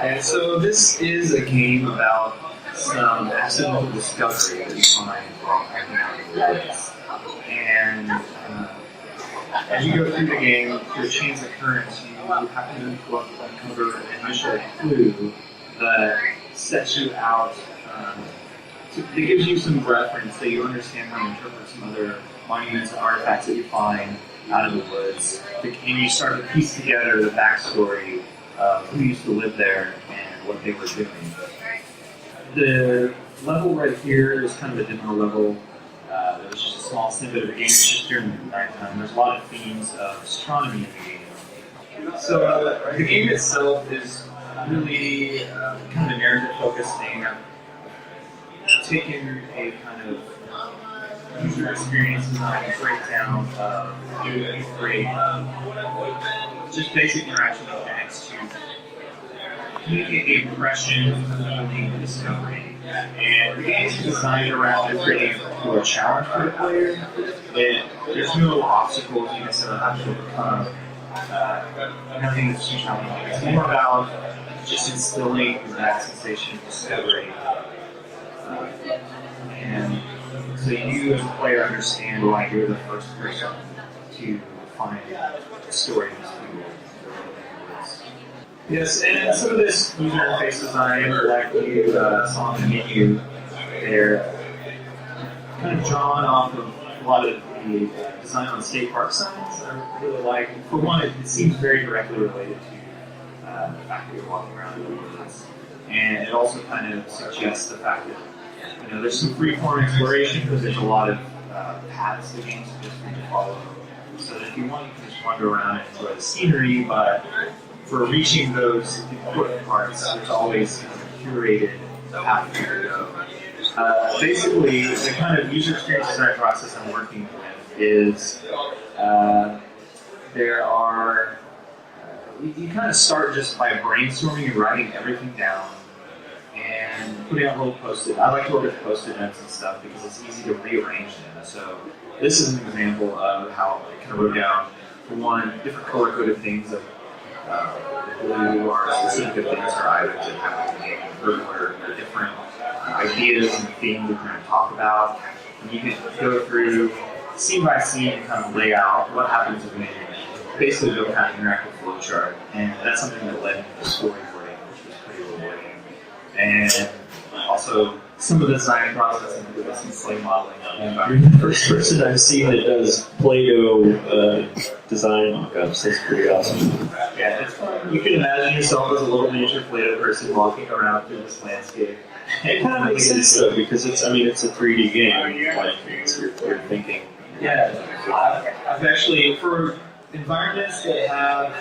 And so this is a game about some accidental discovery that you find while hiking out in the woods. And as you go through the game, through chains of currents, you happen to uncover an initial clue that sets you out. It gives you some reference that you understand how to interpret some other monuments and artifacts that you find out in the woods. And you start to piece together the backstory of who used to live there and what they were doing. The level right here is kind of a demo level. There's just a small snippet of the game. It's just during the nighttime. There's a lot of themes of astronomy in the game. So the game itself is really kind of a narrative-focused thing. I've taken a kind of user experience design breakdown of create just basic interaction mechanics to communicate the impression, the discovery. And the game is designed around creating a challenge for the player. There's no obstacles you necessarily have to overcome. Nothing that's too challenging. It's more about just instilling that sensation of discovery. And so you as a player understand why you're the first person to find the story in this field. Yes, and some of this user interface design, like you saw in the menu, they're kind of drawn off of a lot of the design on state park signs. I really like. For one, it seems very directly related to the fact that you're walking around in the woods, and it also kind of suggests the fact that there's some freeform exploration because there's a lot of paths the game suggests you to follow. So that if you want, you can just wander around and enjoy the scenery, but for reaching those important parts, there's always a curated path to go. Basically, the kind of user experience design process I'm working with is there are, you kind of start just by brainstorming and writing everything down and putting out little post-it. I like to work with post-it notes and stuff because it's easy to rearrange them. So this is an example of how I kind of wrote down, for one, different color-coded things of blue or specific things or items that happen in the game, or different ideas and themes we're going to talk about. And you can go through scene by scene and kind of lay out what happens when you basically build kind of interactive flowchart. And that's something that led into the storyboarding, which was pretty rewarding. And also some of the design process included some clay modeling. You're the first person I've seen that does Play-Doh design mock-ups. That's pretty awesome. Yeah, it's fun. You can imagine yourself as a little miniature Play-Doh person walking around through this landscape. It kind of makes sense though, because it's a 3D game. Like you're thinking. Yeah, I've actually, for environments that have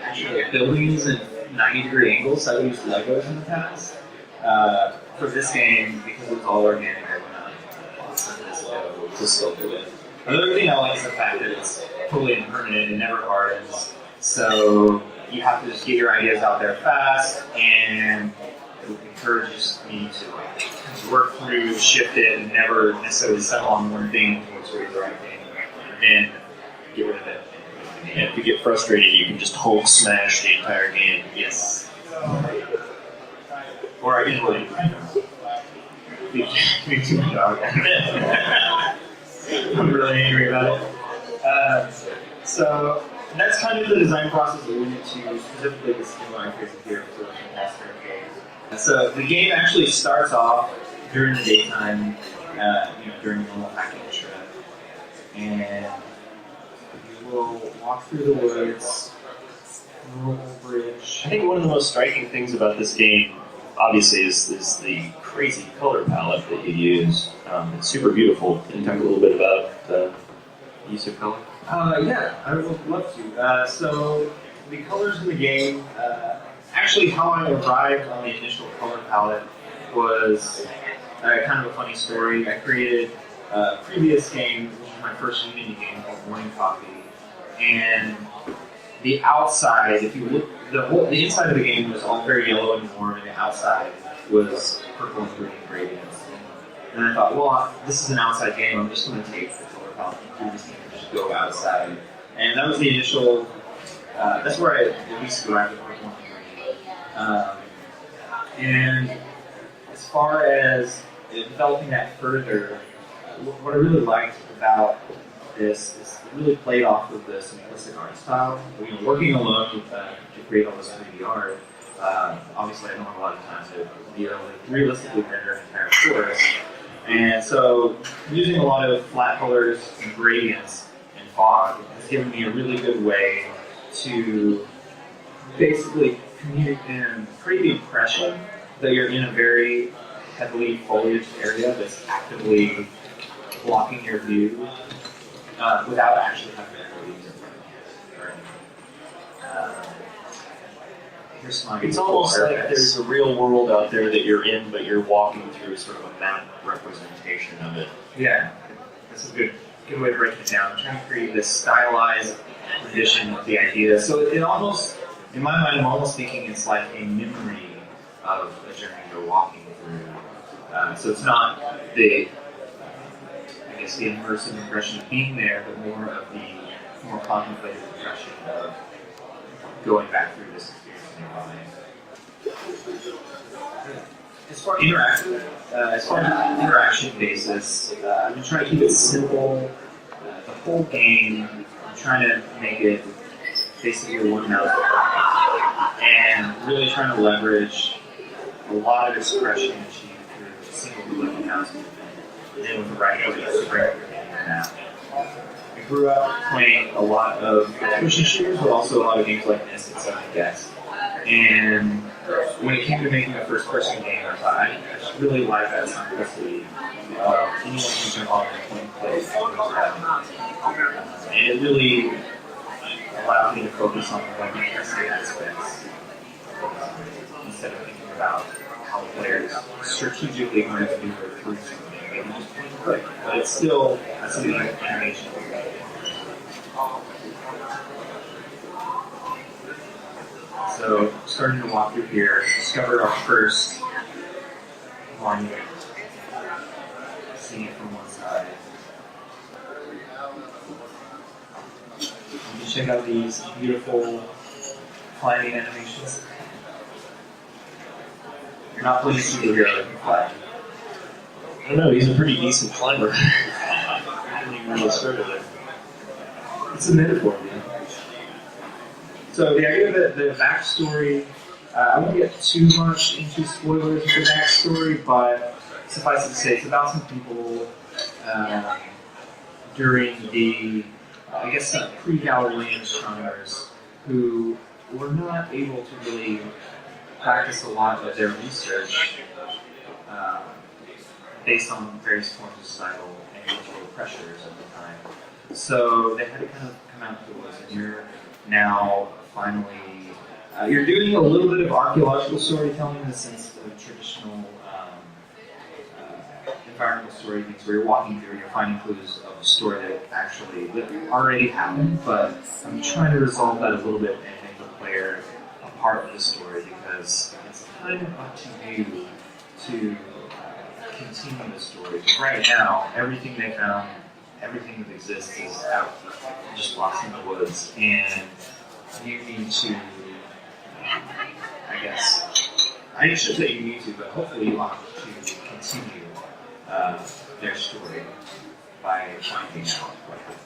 actually buildings at 90-degree angles, I've used Legos in the past. For this game, because it's all organic, I went out and bought some of this dough to sculpt it. Another thing I like is the fact that it's totally impermanent and never hardens. So you have to just get your ideas out there fast, and it encourages me to work through, shift it, and never necessarily settle on one thing until it's really the right thing, and then get rid of it. And if you get frustrated, you can just Hulk smash the entire game. Yes. Or I can be too much dog. I'm really angry about it. So that's kind of the design process that we went into, specifically this inline phase here for the master game. So the game actually starts off during the daytime, during the normal hiking trip, and you will walk through the woods, roll bridge. I think one of the most striking things about this game, obviously, is the crazy color palette that you use. It's super beautiful. Can you talk a little bit about the use of color? Yeah, I would love to. So the colors in the game, actually how I arrived on the initial color palette was kind of a funny story. I created a previous game, which was my first Unity game called Morning Coffee, and the outside, if you look, the inside of the game was all very yellow and warm, and the outside was purple and green gradients. And I thought, well, this is an outside game. I'm just going to take the color palette from this game and just go outside. And that was the initial. That's where I at least arrived at purple and green. Um, and as far as developing that further, what I really liked about this is it really played off of the simplistic art style. Working alone to create all this 3D art, obviously I don't have a lot of time to be able to realistically render an entire forest. And so using a lot of flat colors and gradients and fog has given me a really good way to basically communicate and create the impression that you're in a very heavily foliaged area that's actively blocking your view without actually having to leaves in front of you. Here's some It's almost like there's a real world out there that you're in, but you're walking through sort of a map representation of it. Yeah, that's a good way to break it down. I'm trying to create this stylized rendition of the idea. So it almost, in my mind, I'm almost thinking it's like a memory of a journey you're walking through. So it's not the immersive impression of being there, but more of the more contemplative impression of going back through this experience in your mind. As far as interaction basis, I've been trying to keep it simple. The whole game, I'm trying to make it basically one mouse and really trying to leverage a lot of expression achieved through a single click mouse movement. And then with the right click, it's bring your hand out. I grew up playing a lot of pushing shooters, but also a lot of games like this and Sonic X. And when it came to making a first-person game, I thought I just really like that simplicity. Anyone can jump on and point and play. And it really allowed me to focus on the more interesting aspects instead of thinking about how the players strategically going to maneuver through something. They can just point and click, but it's still something like animation. So, starting to walk through here, discovered our first monument. Seeing it from one side. You can check out these beautiful climbing animations. You're not playing a superhero, you can fly. I don't know, he's a pretty decent climber. I didn't even really start it. It's a metaphor, man. So the idea of the backstory, I won't get too much into spoilers of the backstory, but suffice it to say, it's about some people during the, I guess, pre-Galilean astronomers who were not able to really practice a lot of their research based on various forms of societal and cultural pressures at the time. So they had to kind of come out to the woods, and you're now finally, you're doing a little bit of archaeological storytelling in the sense of traditional environmental story things where you're walking through and you're finding clues of a story that already happened, but I'm trying to resolve that a little bit and make the player a part of the story because it's kind of up to you to continue the story. Right now, everything they found, everything that exists is out, just lost in the woods, and you need to, I should say you need to, but hopefully you want to continue their story by finding out what happened.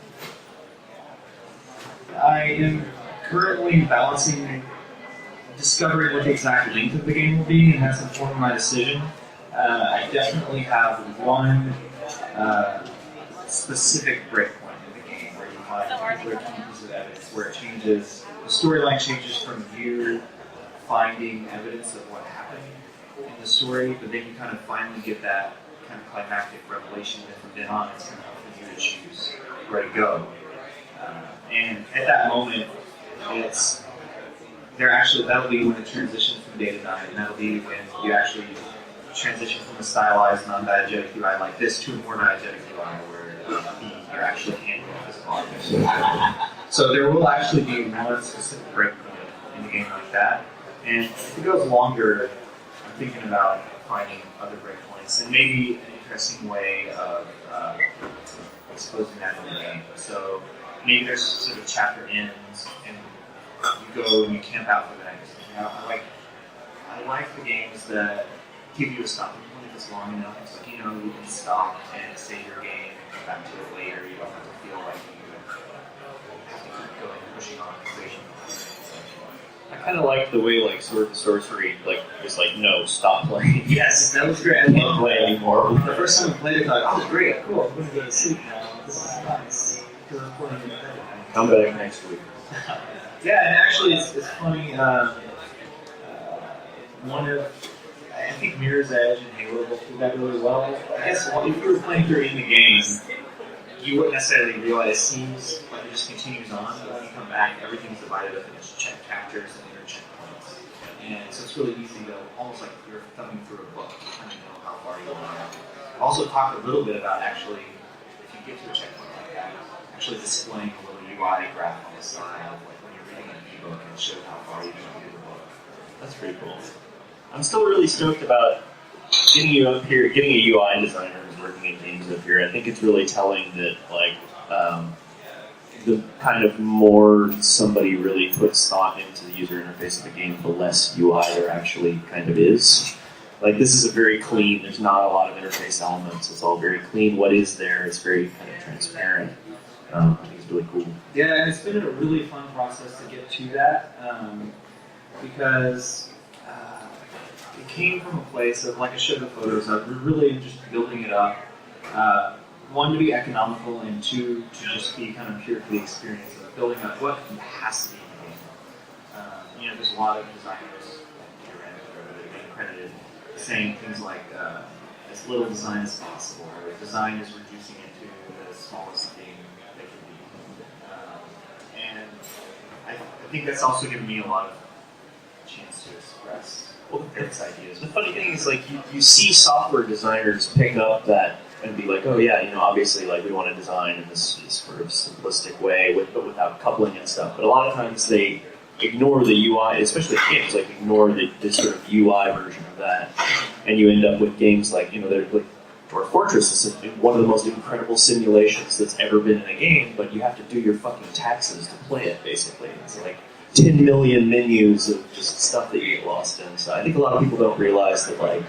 I am currently balancing discovering what the exact length of the game will be, and that's informing my decision. I definitely have one specific breakpoint in the game where you find particular key pieces of evidence where it changes, the storyline changes from you finding evidence of what happened in the story, but then you kind of finally get that kind of climactic revelation, and from then on it's kind of up for you to choose where to go. And at that moment, that'll be when it transitions from day to night, and that'll be when you actually transition from a stylized, non-diegetic UI like this to a more diegetic UI where you're actually handling physical objects. So there will actually be one specific breakpoint in the game like that, and if it goes longer, I'm thinking about finding other breakpoints and maybe an interesting way of exposing that in the game. So maybe there's a specific chapter ends and you go and you camp out for the night. I like I like the games that give you a stopping point if it's long enough. It's like, you know, you can stop and save your game and come back to it later. You don't have to feel like you have to keep going, pushing on creation. I kind of like the way like Sword and Sorcery like is like no, stop playing. Yes, that was great. I can't play anymore. The first time I played it, I thought, oh great, cool, I'm going to go to sleep now. This is nice. Because I'm playing it. Come back next week. Yeah, and actually it's funny, one of, I think Mirror's Edge and Halo both do that really well. I guess if you were playing through in the game, you wouldn't necessarily realize it seems like it just continues on, but when you come back, everything's divided up into check chapters and inner checkpoints. And so it's really easy to, almost like you're thumbing through a book, you kind of know how far you are. I've also talked a little bit about actually, if you get to a checkpoint like that, actually displaying a little UI graph on the side, like when you're reading an ebook and it shows how far you've gone through the book. That's pretty cool. I'm still really stoked about getting you up here, getting a UI designer who's working at games up here. I think it's really telling that like the kind of more somebody really puts thought into the user interface of the game, the less UI there actually kind of is. Like this is a very clean. There's not a lot of interface elements. It's all very clean. What is there? It's very kind of transparent. I think it's really cool. Yeah, and it's been a really fun process to get to that because it came from a place of, like I showed the photos of, we're really just building it up. One, to be economical, and two, to just be kind of pure for the experience of building up what has to be in the game. You know, there's a lot of designers that are being credited saying things like as little design as possible, or design is reducing it to the smallest thing they can be. And I think that's also given me a lot of chance to express various ideas. The funny thing is, like, you see software designers pick up that and be like, oh yeah, you know, obviously, like, we want to design in this sort of simplistic way, but without coupling and stuff. But a lot of times they ignore the UI, especially games, like, ignore the sort of UI version of that, and you end up with games like, you know, they're like Dwarf Fortress is one of the most incredible simulations that's ever been in a game, but you have to do your fucking taxes to play it, basically. It's like 10 million menus of just stuff that you get lost in. So I think a lot of people don't realize that, like,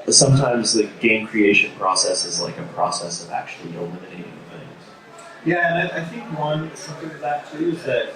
sometimes the game creation process is like a process of actually eliminating things. Yeah, and I think something to that too is that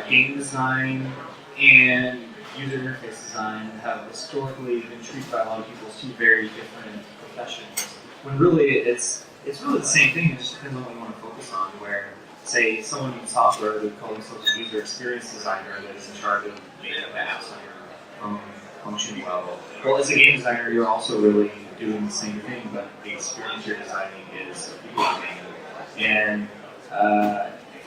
game design and user interface design have historically been treated by a lot of people as two very different professions. When really it's really the same thing. It just depends on what you want to focus on. Where, say, someone in software would call themselves a user experience designer that is in charge of making the apps on your phone function well. Well, as a game designer, you're also really doing the same thing, but the experience you're designing is a video game. And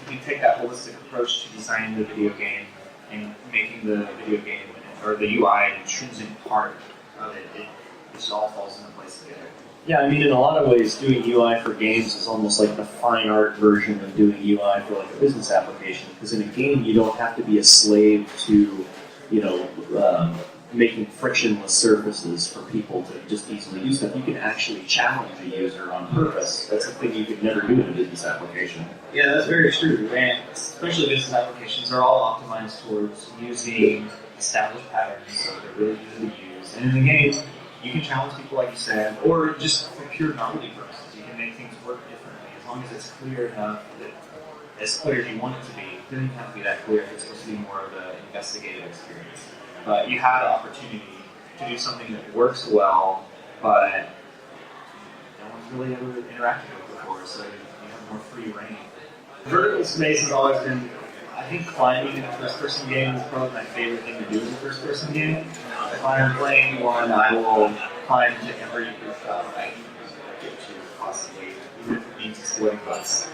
if you take that holistic approach to designing the video game and making the video game or the UI an intrinsic part of it, it just all falls into place together. Yeah, I mean, in a lot of ways, doing UI for games is almost like the fine art version of doing UI for like a business application. Because in a game, you don't have to be a slave to, you know, making frictionless surfaces for people to just easily use them. You can actually challenge a user on purpose. That's a thing you could never do in a business application. Yeah, that's very true. And especially business applications are all optimized towards using established patterns, so they're really easy to use. And in the game, you can challenge people, like you said, or just for pure novelty purposes. You can make things work differently as long as it's clear enough that as clear as you want it to be. It doesn't have to be that clear if it's supposed to be more of an investigative experience. But you have the opportunity to do something that works well, but no one's really ever interacted with before, so you have more free reign. Vertical space has always been, I think climbing in a first-person game is probably my favorite thing to do in a first-person game. If I'm playing one, I will climb to every rooftop I can get to, possibly, even if it means exploiting butts.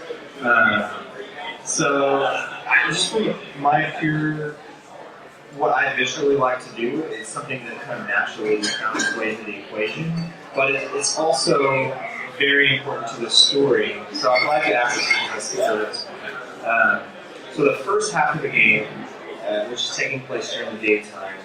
So, just from my pure, what I visually like to do is something that kind of naturally found its way into the equation, but it's also very important to the story. So I'm glad you asked this because so the first half of the game, which is taking place during the daytime,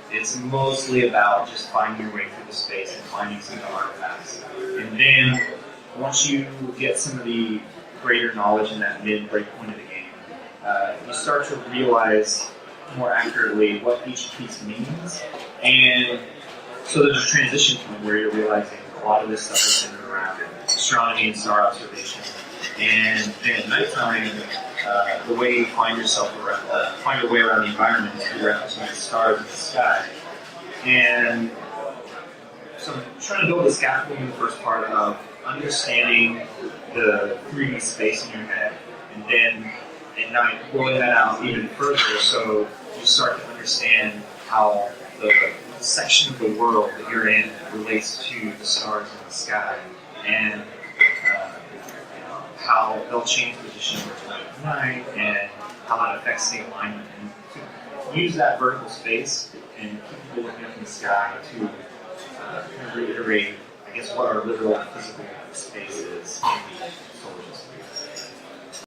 it's mostly about just finding your way through the space and finding some of the artifacts. And then once you get some of the greater knowledge in that mid-break point of the game, you start to realize more accurately what each piece means. And so there's a transition point where you're realizing a lot of this stuff is centered around astronomy and star observation. And then at nighttime, the way you find yourself around, find your way around the environment is through referencing the stars in the sky. And so I'm trying to build the scaffolding in the first part of understanding the 3D space in your head, and then at night rolling that out even further so you start to understand how the section of the world that you're in relates to the stars in the sky, and how they'll change position over night, and how that affects the alignment. And to use that vertical space and keep people looking up in the sky to kind of reiterate, I guess, what our literal physical space is in the solar system.